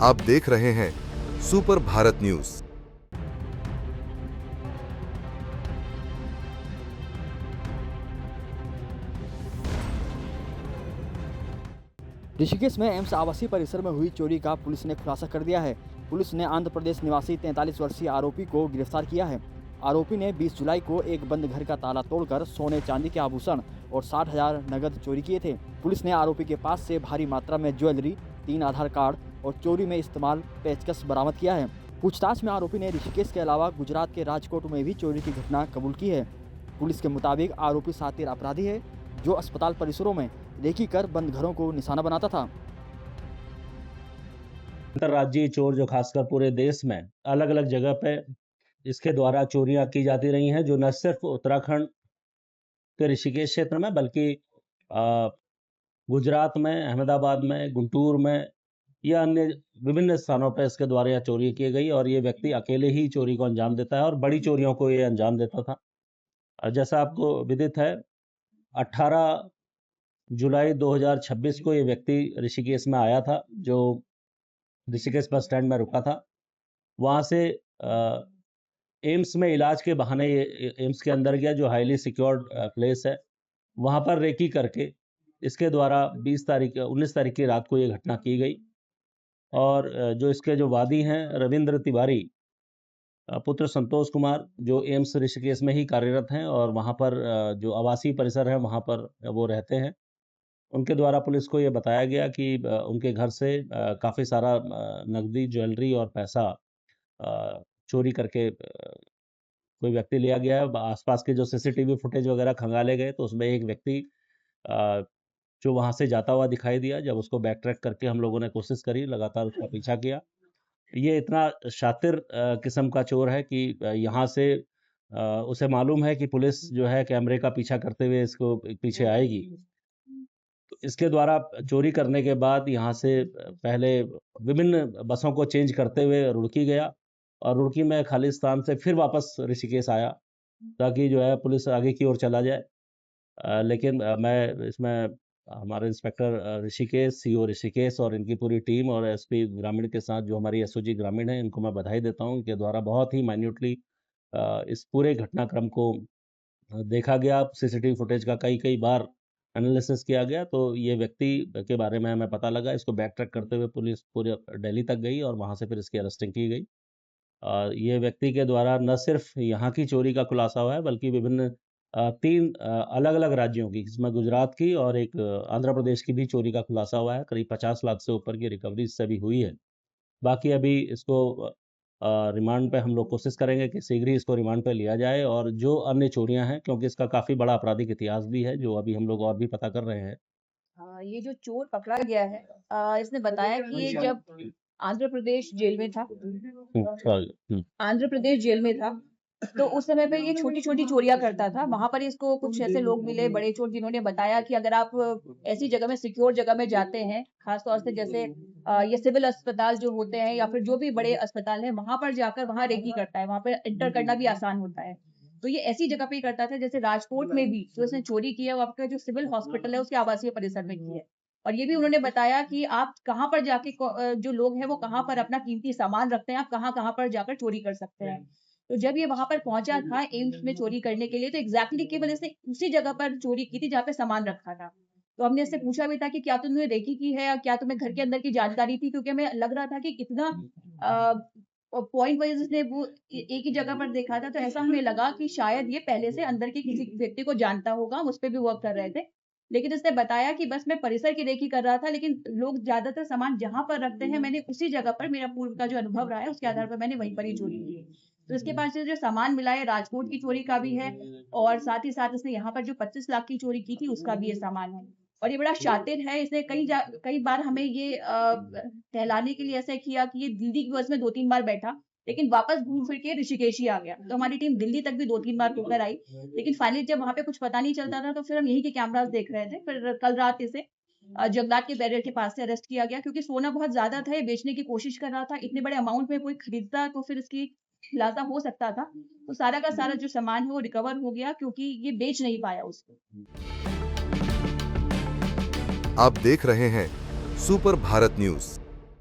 आप देख रहे हैं सुपर भारत न्यूज। ऋषिकेश में एम्स आवासीय परिसर में हुई चोरी का पुलिस ने खुलासा कर दिया है। पुलिस ने आंध्र प्रदेश निवासी 43 वर्षीय आरोपी को गिरफ्तार किया है। आरोपी ने 20 जुलाई को एक बंद घर का ताला तोड़कर सोने चांदी के आभूषण और 60,000 नगद चोरी किए थे। पुलिस ने आरोपी के पास से भारी मात्रा में ज्वेलरी, 3 आधार कार्ड और चोरी में इस्तेमाल पेचकस बरामद किया है। पूछताछ में आरोपी ने ऋषिकेश के अलावा गुजरात के राजकोट में भी चोरी की घटना कबूल की है। पुलिस के मुताबिक आरोपी शातिर अपराधी है जो अस्पताल परिसरों में रेकी कर बंद घरों को निशाना बनाता था। अंतर्राज्यीय चोर जो खासकर पूरे देश में अलग अलग जगह पे इसके द्वारा चोरियां की जाती रही हैं, जो न सिर्फ उत्तराखंड के ऋषिकेश क्षेत्र में बल्कि गुजरात में, अहमदाबाद में, गुंटूर में या अन्य विभिन्न स्थानों पर इसके द्वारा यह चोरी की गई। और ये व्यक्ति अकेले ही चोरी को अंजाम देता है और बड़ी चोरियों को ये अंजाम देता था। जैसा आपको विदित है, 18 जुलाई 2026 को ये व्यक्ति ऋषिकेश में आया था, जो ऋषिकेश बस स्टैंड में रुका था। वहाँ से एम्स में इलाज के बहाने ये एम्स के अंदर गया, जो हाईली सिक्योर्ड प्लेस है। वहाँ पर रेकी करके इसके द्वारा 19 तारीख की रात को ये घटना की गई। और जो इसके जो वादी हैं, रविंद्र तिवारी पुत्र संतोष कुमार, जो एम्स ऋषिकेश में ही कार्यरत हैं और वहाँ पर जो आवासीय परिसर है वहाँ पर वो रहते हैं, उनके द्वारा पुलिस को ये बताया गया कि उनके घर से काफ़ी सारा नकदी, ज्वेलरी और पैसा चोरी करके कोई व्यक्ति लिया गया है। आसपास के जो सीसीटीवी फुटेज वगैरह खंगाले गए तो उसमें एक व्यक्ति जो वहाँ से जाता हुआ दिखाई दिया। जब उसको बैक ट्रैक करके हम लोगों ने कोशिश करी, लगातार उसका पीछा किया। ये इतना शातिर किस्म का चोर है कि यहाँ से उसे मालूम है कि पुलिस जो है कैमरे का पीछा करते हुए इसको पीछे आएगी। तो इसके द्वारा चोरी करने के बाद यहाँ से पहले विभिन्न बसों को चेंज करते हुए रुड़की गया और रुड़की में खाली स्थान से फिर वापस ऋषिकेश आया ताकि जो है पुलिस आगे की ओर चला जाए। लेकिन मैं इसमें हमारे इंस्पेक्टर ऋषिकेश, सीओ ऋषिकेश और इनकी पूरी टीम और एसपी ग्रामीण के साथ जो हमारी एसओजी ग्रामीण है, इनको मैं बधाई देता हूँ। इनके द्वारा बहुत ही माइन्यूटली इस पूरे घटनाक्रम को देखा गया। सीसीटीवी फुटेज का कई बार एनालिसिस किया गया तो ये व्यक्ति के बारे में हमें पता लगा। इसको बैक ट्रैक करते हुए पुलिस पूरे दिल्ली तक गई और वहाँ से फिर इसकी अरेस्टिंग की गई। ये व्यक्ति के द्वारा न सिर्फ यहाँ की चोरी का खुलासा हुआ है बल्कि विभिन्न 3 अलग-अलग राज्यों की, जिसमें गुजरात की और एक आंध्र प्रदेश की भी चोरी का खुलासा हुआ है। करीब 50 लाख से ऊपर की रिकवरी इससे भी हुई है। बाकी अभी इसको रिमांड पे हम लोग कोशिश करेंगे कि शीघ्र ही इसको रिमांड पे लिया जाए और जो अन्य चोरियां हैं, क्योंकि इसका काफ़ी बड़ा आपराधिक इतिहास भी है, जो अभी हम लोग और भी पता कर रहे हैं। ये जो चोर पकड़ा गया है, इसने बताया कि ये जब आंध्र प्रदेश जेल में था, आंध्र प्रदेश जेल में था, तो उस समय पे ये छोटी-छोटी चोरियां करता था। वहां पर इसको कुछ ऐसे लोग मिले, बड़े चोर, जिन्होंने बताया कि अगर आप ऐसी जगह में, सिक्योर जगह में जाते हैं, खास तौर से जैसे ये सिविल अस्पताल जो होते हैं या फिर जो भी बड़े अस्पताल हैं, वहां पर जाकर वहां रेकी करता है, वहां पर एंटर करना भी आसान होता है। तो ये ऐसी जगह पे ही करता था, जैसे राजकोट में भी जो इसने चोरी की है, वो आपका जो सिविल हॉस्पिटल है उसके आवासीय परिसर में की है। और ये भी उन्होंने बताया कि आप कहाँ पर जाके जो लोग हैं वो कहाँ पर अपना कीमती सामान रखते हैं, आप कहाँ-कहाँ पर जाकर चोरी कर सकते हैं। तो जब ये वहां पर पहुंचा था एम्स में चोरी करने के लिए, तो एग्जैक्टली केवल इसने उसी जगह पर चोरी की थी जहाँ पे सामान रखा था। तो हमने इससे पूछा भी था कि क्या तुमने रेकी की है या क्या तुम्हें घर के अंदर की जानकारी थी, क्योंकि हमें लग रहा था कि कितना पॉइंट वाइज उसने वो एक ही जगह पर देखा था, तो ऐसा हमें लगा कि शायद ये पहले से अंदर के किसी व्यक्ति को जानता होगा, उस पे भी वर्क कर रहे थे। लेकिन उसने बताया कि बस मैं परिसर की रेकी कर रहा था, लेकिन लोग ज्यादातर सामान जहां पर रखते हैं, मैंने उसी जगह पर, मेरा पूर्व का जो अनुभव रहा है उसके आधार पर मैंने वहीं पर ही चोरी की। तो इसके पास से जो सामान मिला है, राजकोट की चोरी का भी है और साथ ही साथ इसने यहाँ पर जो 25 लाख की चोरी की थी उसका भी ये सामान है। और ये बड़ा शातिर है, इसने कई बार हमें ये टहलाने के लिए ऐसा किया कि ये दिल्ली की बस में 2-3 बार बैठा, लेकिन वापस घूम फिर के ऋषिकेश ही आ गया। तो हमारी टीम दिल्ली तक भी 2-3 बार होकर आई, लेकिन फाइनली जब वहाँ पे कुछ पता नहीं चलता था, तो फिर हम यहीं के कैमरास देख रहे थे। फिर कल रात इसे जगन्नाथ के बैरियर के पास से अरेस्ट किया गया, क्योंकि सोना बहुत ज़्यादा था, ये बेचने की कोशिश कर रहा था। इतने बड़े अमाउंट में कोई खरीदता तो फिर इसकी खुलासा हो सकता था। तो सारा का सारा जो सामान है वो रिकवर हो गया, क्योंकि ये बेच नहीं पाया उसको। आप देख रहे हैं सुपर भारत न्यूज।